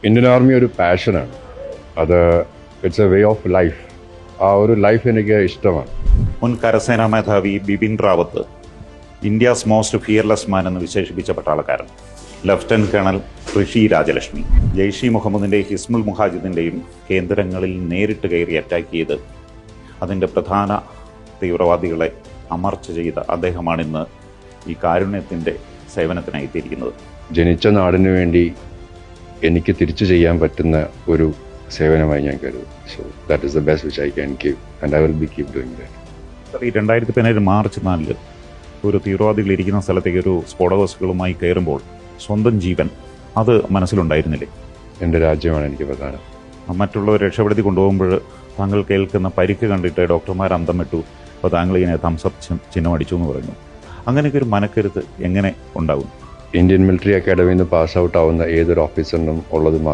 Indian army ഒരു പാഷനാണ്. അത് it's a way of life. ആ ഒരു ലൈഫ് എനിക്ക് ഇഷ്ടമാണ്. മുൻ കരസേനാ മേധാവി Bipin Rawat India's most fearless man എന്ന് വിശേഷിപ്പിച്ച പട്ടാളക്കാരൻ ലഫ്റ്റനന്റ് കേണൽ ഋഷി രാജലക്ഷ്മി ജെയ്ഷി മുഹമ്മദിൻ്റെ ഹിസ്മുൽ മുഹാജിദിൻ്റെയും കേന്ദ്രങ്ങളിൽ നേരിട്ട് കയറി അറ്റാക്ക് ചെയ്ത് അതിൻ്റെ പ്രധാന തീവ്രവാദികളെ അമർച്ച ചെയ്ത അദ്ദേഹമാണിന്ന് ഈ കാരുണ്യത്തിൻ്റെ സേവനത്തിനായി എത്തിയിരിക്കുന്നത്. ജനിച്ച നാടിനു വേണ്ടി എനിക്ക് തിരിച്ചു ചെയ്യാൻ പറ്റുന്ന ഒരു സേവനമായി ഞാൻ കരുതും. So that is the best which I can give and I will be keep doing that. ഈ 2017 മാർച്ച് 4 ഒരു തീവ്രവാദികൾ ഇരിക്കുന്ന സ്ഥലത്തേക്ക് ഒരു സ്ഫോടക വസ്തുക്കളുമായി കയറുമ്പോൾ സ്വന്തം ജീവൻ അത് മനസ്സിലുണ്ടായിരുന്നില്ലേ? എൻ്റെ രാജ്യമാണ് എനിക്ക് പ്രധാനം. മറ്റുള്ളവർ രക്ഷപ്പെടുത്തി കൊണ്ടുപോകുമ്പോൾ താങ്കൾ കേൾക്കുന്ന പരിക്ക് കണ്ടിട്ട് ഡോക്ടർമാർ അന്തം വിട്ടു, അപ്പോൾ താങ്കൾ ഇങ്ങനെ തംസപ്പ് ചിഹ്നം അടിച്ചു എന്ന് പറയുന്നു. അങ്ങനെയൊക്കെ ഒരു മനക്കരുത്ത് എങ്ങനെ ഉണ്ടാകും? ഇന്ത്യൻ മിലിറ്ററി അക്കാഡമിയിൽ നിന്ന് പാസ് ഔട്ട് ആവുന്ന ഏതൊരു ഓഫീസറിനും ഉള്ളത്